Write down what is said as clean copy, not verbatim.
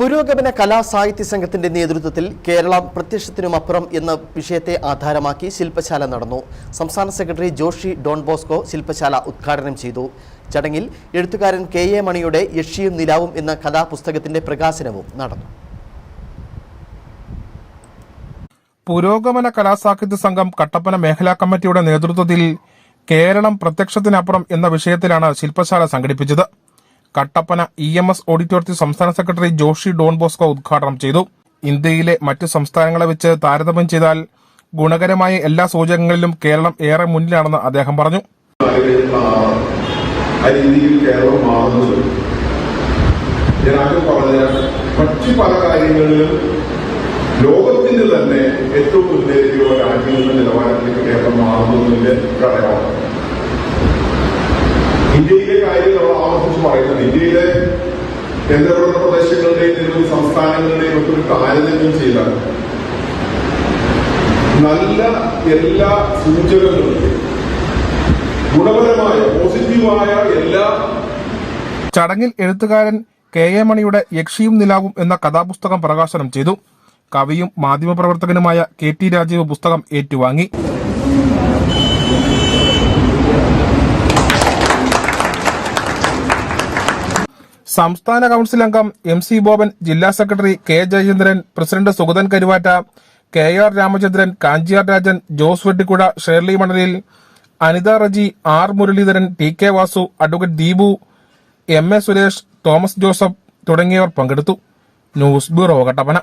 പുരോഗമന കലാ സാഹിത്യ സംഘത്തിന്റെ നേതൃത്വത്തിൽ കേരളം പ്രത്യക്ഷത്തിനുമപ്പുറം എന്ന വിഷയത്തെ ആധാരമാക്കി ശില്പശാല നടന്നു. സംസ്ഥാന സെക്രട്ടറി ജോഷി ഡോൺ ബോസ്കോ ശില്പശാല ഉദ്ഘാടനം ചെയ്തു. ചടങ്ങിൽ എഴുത്തുകാരൻ കെ.എ. മണിയുടെ യക്ഷിയും നിലാവും എന്ന കഥാപുസ്തകത്തിന്റെ പ്രകാശനവും നടന്നു. പുരോഗമന കലാസാഹിത്യ സംഘം കട്ടപ്പന മേഖലാ കമ്മിറ്റിയുടെ നേതൃത്വത്തിൽ കേരളം പ്രത്യക്ഷത്തിനപ്പുറം എന്ന വിഷയത്തിലാണ് ശില്പശാല സംഘടിപ്പിച്ചത്. കട്ടപ്പന EMS ഓഡിറ്റോറിയത്തിൽ സംസ്ഥാന സെക്രട്ടറി ജോഷി ഡോൺ ബോസ്കോ ഉദ്ഘാടനം ചെയ്തു. ഇന്ത്യയിലെ മറ്റ് സംസ്ഥാനങ്ങളെ വെച്ച് താരതമ്യം ചെയ്താൽ ഗുണകരമായ എല്ലാ സൂചകങ്ങളിലും കേരളം ഏറെ മുന്നിലാണെന്ന് അദ്ദേഹം പറഞ്ഞു. മറ്റു പല കാര്യങ്ങളിലും ലോകത്തിന് തന്നെ ഏറ്റവും മുന്നേറിയ രാജ്യങ്ങളുടെ നിലവാരത്തിലേക്ക് കേരളം മാറുന്നതിന്റെ ഘടകമാണ്. ഇന്ത്യയിലെ കാര്യം നമ്മൾ ആവർത്തിച്ച് പറയുന്നത് ഇന്ത്യയിലെ കേന്ദ്രഭരണ പ്രദേശങ്ങളുടെയും സംസ്ഥാനങ്ങളുടെയും ഒക്കെ ഒരു താരതമ്യം ചെയ്താൽ നല്ല എല്ലാ സൂചകങ്ങളും ഗുണപരമായ പോസിറ്റീവായ എല്ലാ. ചടങ്ങിൽ എഴുത്തുകാരൻ കെ.എ. മണിയുടെ യക്ഷിയും നിലാവും എന്ന കഥാപുസ്തകം പ്രകാശനം ചെയ്തു. കവിയും മാധ്യമപ്രവർത്തകനുമായ KT രാജീവ് പുസ്തകം ഏറ്റുവാങ്ങി. സംസ്ഥാന കൌൺസിൽ അംഗം MC ബോബൻ, ജില്ലാ secretary K. Jayachandran, president Sugathan Karuvatta, KR Ramachandran, Kanchiyar Rajan, Jose Vettikkuzha, Shirley Manalil, Anitha Reji, R. Muraleedharan, TK Vasu, advocate Deepu, MA Suresh, Thomas Joseph തുടങ്ങിയവർ പങ്കെടുത്തു. News bureau, Kattappana.